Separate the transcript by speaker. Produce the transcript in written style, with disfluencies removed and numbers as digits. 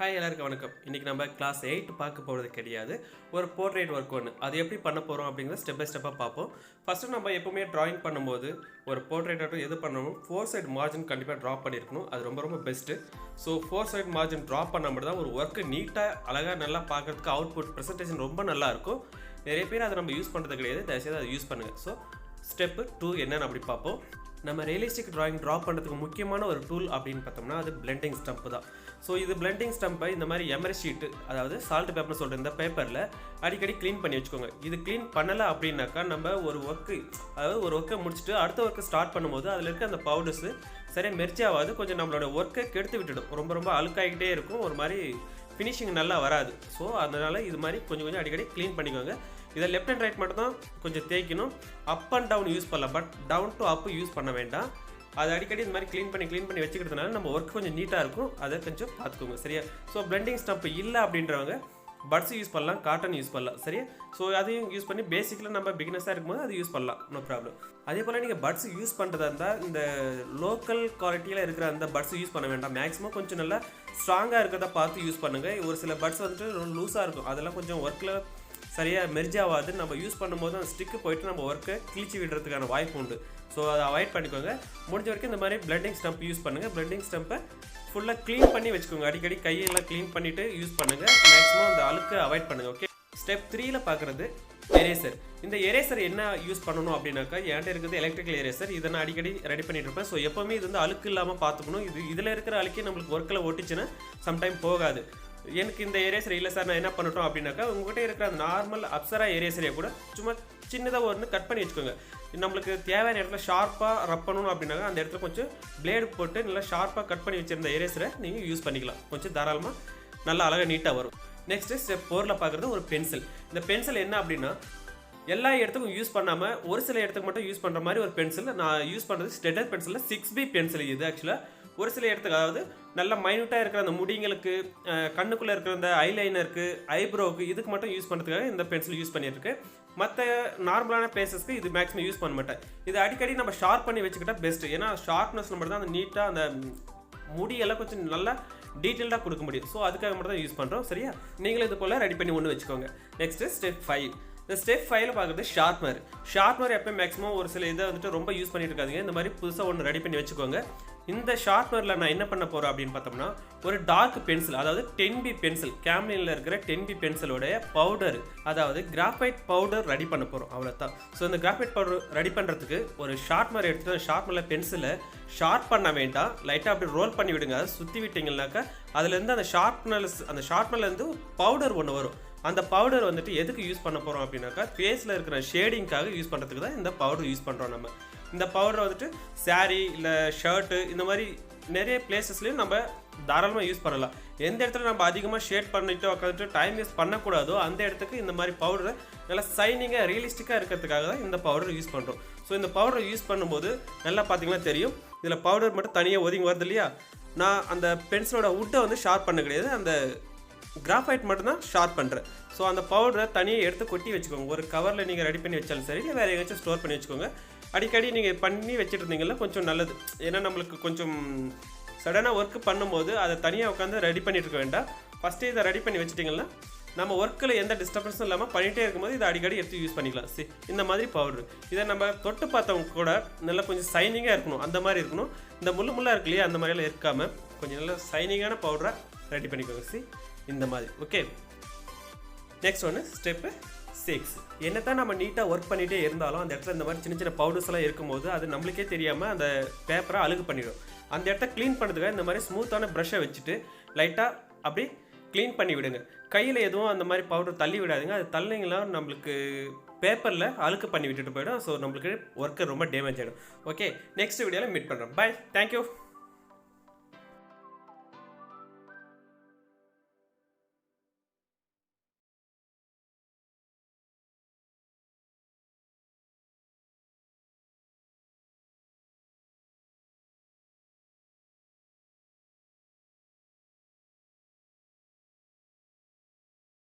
Speaker 1: Hi எல்லாருக்கும் வணக்கம். இன்றைக்கி நம்ம கிளாஸ் 8 பார்க்க போகிறது கிடையாது. ஒரு போர்ட்ரேட் ஒர்க் ஒன்று அது எப்படி பண்ண போகிறோம் அப்படிங்கிறத ஸ்டெப் பை ஸ்டெப்பாக பார்ப்போம். ஃபஸ்ட்டு நம்ம எப்போவுமே ட்ராயிங் பண்ணும்போது ஒரு போர்ட்ரேட்டாக எது பண்ணணும், 4 சைடு மார்ஜின் கண்டிப்பாக ட்ரா பண்ணியிருக்கணும். அது ரொம்ப ரொம்ப best. So 4 side margin draw பண்ண மட்டும் தான் ஒரு ஒர்க்கு நீட்டாக அழகாக நல்லா பார்க்குறதுக்கு அவுட்புட் ப்ரெசன்டேஷன் ரொம்ப நல்லாயிருக்கும். நிறைய பேர் அதை நம்ம யூஸ் பண்ணுறது கிடையாது. தயவுசெய்து அதை யூஸ் பண்ணுங்கள். ஸோ ஸ்டெப்பு 2 என்னென்னு அப்படி பார்ப்போம். நம்ம ரியலிஸ்டிக் ட்ராயிங் ட்ரா பண்ணுறதுக்கு முக்கியமான ஒரு டூல் அப்படின்னு பார்த்தோம்னா அது பிளெண்டிங் ஸ்டம்ப் தான். ஸோ இது பிளெண்டிங் ஸ்டம்பை இந்த மாதிரி எமரி ஷீட்டு, அதாவது சால்ட் பேப்பர்னு சொல்கிற இந்த பேப்பரில் அடிக்கடி க்ளீன் பண்ணி வச்சுக்கோங்க. இது க்ளீன் பண்ணலை அப்படின்னாக்கா நம்ம ஒரு ஒர்க்கை முடிச்சுட்டு அடுத்த ஒர்க்கு ஸ்டார்ட் பண்ணும்போது அதில் இருக்க அந்த பவுடர்ஸு சரியாக மெர்ஜ் ஆகாது. கொஞ்சம் நம்மளோட ஒர்க்கை கெடுத்து விட்டுடும். ரொம்ப ரொம்ப அழுக்காகிக்கிட்டே இருக்கும். ஒரு மாதிரி ஃபினிஷிங் நல்லா வராது. ஸோ அதனால் இது மாதிரி கொஞ்சம் அடிக்கடி க்ளீன் பண்ணிக்கோங்க. இதை லெஃப்ட் அண்ட் ரைட் மட்டும் தான் கொஞ்சம் தேய்க்கணும். அப் அண்ட் டவுன் யூஸ் பண்ணலாம், but down to up use பண்ண வேண்டாம். அது அடிக்கடி இந்த மாதிரி க்ளீன் பண்ணி வச்சுக்கிறதுனால நம்ம ஒர்க் கொஞ்சம் நீட்டாக இருக்கும். அதை கொஞ்சம் பார்த்துக்கோங்க, சரியா? ஸோ பிளெண்டிங் ஸ்டம்ப் இல்லை அப்படின்றவங்க பட்ஸ் யூஸ் பண்ணலாம், காட்டன் யூஸ் பண்ணலாம், சரியா? ஸோ அதையும் யூஸ் பண்ணி பேசிக்கில் நம்ம பிகினஸாக இருக்கும்போது அது யூஸ் பண்ணலாம், நோ ப்ராப்ளம். அதே போல் நீங்கள் பட்ஸ் யூஸ் பண்ணுறதா இருந்தால் இந்த லோக்கல் குவாலிட்டியில் இருக்கிற அந்த பட்ஸ் யூஸ் பண்ண வேண்டாம். மேக்ஸிமம் கொஞ்சம் நல்லா ஸ்ட்ராங்காக இருக்கிறத பார்த்து யூஸ் பண்ணுங்கள். ஒரு சில பட்ஸ் வந்துட்டு லூஸாக இருக்கும். அதெல்லாம் கொஞ்சம் ஒர்க்கில் சரியாக மெர்ஜ் ஆகாது. நம்ம யூஸ் பண்ணும்போது அந்த ஸ்டிக்கு போயிட்டு நம்ம ஒர்க்கை கிழிச்சி விடுறதுக்கான வாய்ப்பு உண்டு. ஸோ அதை அவாய்ட் பண்ணிக்கோங்க. முடிஞ்ச வரைக்கும் இந்த மாதிரி பிளெண்டிங் ஸ்டம்ப் யூஸ் பண்ணுங்கள். பிளெண்டிங் ஸ்டம்பை ஃபுல்லாக க்ளீன் பண்ணி வச்சுக்கோங்க. அடிக்கடி கையெல்லாம் க்ளீன் பண்ணிவிட்டு யூஸ் பண்ணுங்கள். மேக்ஸிமம் அந்த அழுக்கு அவாய்ட் பண்ணுங்கள். ஓகே, ஸ்டெப் 3ல பார்க்குறது எரேசர். இந்த எரேசர் என்ன யூஸ் பண்ணணும் அப்படின்னாக்கா, என்கிட்ட இருக்கிறது எலக்ட்ரிக்கல் எரேசர். இதை நான் அடிக்கடி ரெடி பண்ணிட்டு இருப்பேன். ஸோ எப்போவுமே இது வந்து அழுக்கு இல்லாமல் பார்த்துக்கணும். இதில் இருக்கிற அழுக்கே நம்மளுக்கு ஒர்க்கில் ஒட்டிச்சுன்னா சம்டைம் போகாது. எனக்கு இந்த எரேசர் இல்லை சார், நான் என்ன பண்ணட்டும் அப்படின்னாக்கா, உங்கள்கிட்ட இருக்கிற அந்த நார்மல் அப்சரா எரேசரையை கூட சும்மா சின்னதாக ஒன்று கட் பண்ணி வச்சுக்கோங்க. நம்மளுக்கு தேவையான இடத்துல ஷார்ப்பாக ரப் பண்ணணும் அப்படின்னாக்கா அந்த இடத்துல கொஞ்சம் பிளேடு போட்டு நல்லா ஷார்ப்பாக கட் பண்ணி வச்சுருந்த எரேசரை நீங்கள் யூஸ் பண்ணிக்கலாம். கொஞ்சம் தாராளமாக நல்லா அழகாக நீட்டாக வரும். நெக்ஸ்ட்டு ஸ்டெப் 4ல் பார்க்குறது ஒரு பென்சில். இந்த பென்சில் என்ன அப்படின்னா, எல்லா இடத்துக்கும் யூஸ் பண்ணாமல் ஒரு சில இடத்துக்கு மட்டும் யூஸ் பண்ணுற மாதிரி ஒரு பென்சில். நான் யூஸ் பண்ணுறது ஸ்டெட்லர் பென்சிலில் 6B பென்சில். இது ஆக்சுவலாக ஒரு சில இடத்துக்கு, அதாவது நல்லா மைன்யூட்டாக இருக்கிற அந்த முடிங்களுக்கு, கண்ணுக்குள்ளே இருக்கிற அந்த ஐலைனருக்கு, ஐப்ரோவுக்கு, இதுக்கு மட்டும் யூஸ் பண்ணுறதுக்காக இந்த பென்சில் யூஸ் பண்ணியிருக்கேன். மற்ற நார்மலான பிளேசஸ்க்கு இது மேக்ஸிமம் யூஸ் பண்ண மாட்டேன். இது அடிக்கடி நம்ம ஷார்ப் பண்ணி வச்சுக்கிட்டா பெஸ்ட்டு. ஏன்னா ஷார்ப்னஸில் மட்டும் தான் அந்த நீட்டாக அந்த முடியெல்லாம் கொஞ்சம் நல்லா டீட்டெயில்டாக கொடுக்க முடியும். ஸோ அதுக்காக மட்டும் தான் யூஸ் பண்ணுறோம், சரியா? நீங்களும் இது போல் ரெடி பண்ணி ஒன்று வச்சுக்கோங்க. Next step 5. இந்த ஸ்டெப் 5ல் பார்க்குறது ஷார்ப்னர். ஷார்ப்னர் எப்போ மேக்ஸிமம் ஒரு சில இதை வந்துட்டு ரொம்ப யூஸ் பண்ணிட்டு இருக்காதிங்க. இந்த மாதிரி புதுசாக ஒன்று ரெடி பண்ணி வச்சுக்கோங்க. இந்த ஷார்ப்னரில் நான் என்ன பண்ண போகிறேன் அப்படின்னு பார்த்தோம்னா, ஒரு டார்க் பென்சில், அதாவது 10B பென்சில், கேம்லினில் இருக்கிற 10B பென்சிலோடைய பவுடர், அதாவது கிராஃபைட் பவுடர் ரெடி பண்ண போகிறோம், அவ்வளோதான். ஸோ இந்த கிராஃபைட் பவுடர் ரெடி பண்ணுறதுக்கு ஒரு ஷார்ப்னர் எடுத்துகிட்டு ஷார்ப்னரில் பென்சிலை ஷார்ப் பண்ண வேண்டாம், லைட்டாக அப்படி ரோல் பண்ணி விடுங்க. அதை சுற்றி விட்டிங்கனாக்கா அதுலேருந்து அந்த ஷார்ப்னர்லேருந்து பவுடர் ஒன்று வரும். அந்த பவுடர் வந்துட்டு எதுக்கு யூஸ் பண்ண போகிறோம் அப்படின்னாக்கா, ஃபேஸில் இருக்கிற ஷேடிங்காக யூஸ் பண்ணுறதுக்கு தான் இந்த பவுடர் யூஸ் பண்ணுறோம். நம்ம இந்த பவுடரை வந்துட்டு சாரீ இல்லை ஷர்ட்டு இந்த மாதிரி நிறைய பிளேசஸ்லையும் நம்ம தாராளமாக யூஸ் பண்ணலாம். எந்த இடத்துல நம்ம அதிகமாக ஷேட் பண்ணிட்டு உட்காந்துட்டு டைம் வேஸ்ட் பண்ணக்கூடாதோ அந்த இடத்துக்கு இந்த மாதிரி பவுடரை நல்லா சைனிங்காக ரியலிஸ்டிக்காக இருக்கிறதுக்காக தான் இந்த பவுடர் யூஸ் பண்ணுறோம். ஸோ இந்த பவுடரை யூஸ் பண்ணும்போது நல்லா பார்த்தீங்கன்னா தெரியும், இதில் பவுடர் மட்டும் தனியாக ஒதுங்கி வருது இல்லையா? நான் அந்த பென்சிலோட உட்டை வந்து ஷார்ப் பண்ண கிடையாது, அந்த கிராஃபைட் மட்டும்தான் ஷார்ப் பண்ணுறேன். ஸோ அந்த பவுடரை தனியாக எடுத்து கொட்டி வச்சுக்கோங்க. ஒரு கவரில் நீங்கள் ரெடி பண்ணி வச்சாலும் சரி, இல்லை வேறு எங்கேயாச்சும் ஸ்டோர் பண்ணி வச்சுக்கோங்க. அடிக்கடி நீங்கள் பண்ணி வச்சுட்டு இருந்தீங்கன்னா கொஞ்சம் நல்லது. ஏன்னா நம்மளுக்கு கொஞ்சம் சடனாக ஒர்க்கு பண்ணும்போது அதை தனியாக உட்காந்து ரெடி பண்ணிட்டு இருக்க வேண்டாம். ஃபஸ்ட்டே இதை ரெடி பண்ணி வச்சுட்டிங்கன்னா நம்ம ஒர்க்கில் எந்த டிஸ்டர்பன்ஸும் இல்லாமல் பண்ணிகிட்டே இருக்கும்போது இதை அடிக்கடி எடுத்து யூஸ் பண்ணிக்கலாம். சரி, இந்த மாதிரி பவுடர் இதை நம்ம தொட்டு பார்த்தவங்க கூட நல்லா கொஞ்சம் சைனிங்காக இருக்கணும், அந்த மாதிரி இருக்கணும். இந்த முள்ளாக இருக்கு இல்லையா, அந்த மாதிரியெல்லாம் இருக்காமல் கொஞ்சம் நல்லா சைனிங்கான பவுடரை ரெடி பண்ணிக்கோங்க. சரி, இந்த மாதிரி. ஓகே, நெக்ஸ்ட் ஒன்று ஸ்டெப்பு 6. என்ன தான் நம்ம நீட்டாக ஒர்க் பண்ணிகிட்டே இருந்தாலும் அந்த இடத்துல இந்த மாதிரி சின்ன சின்ன பவுடர்ஸ் எல்லாம் இருக்கும்போது அது நம்மளுக்கே தெரியாமல் அந்த பேப்பரை அழுகு பண்ணிடும். அந்த இடத்த க்ளீன் பண்ணுறதுக்காக இந்த மாதிரி ஸ்மூத்தான ப்ரஷ்ஷை வச்சுட்டு லைட்டாக அப்படி க்ளீன் பண்ணி விடுங்க. கையில் எதுவும் அந்த மாதிரி பவுடர் தள்ளி விடாதுங்க. அது தள்ளிங்கன்னா நம்மளுக்கு பேப்பரில் அழுக்கு பண்ணி விட்டுட்டு போயிடும். ஸோ நம்மளுக்கு ஒர்க்கு ரொம்ப டேமேஜ் ஆகிடும். ஓகே, நெக்ஸ்ட் வீடியோவில் மீட் பண்ணுறோம். Bye, thank you.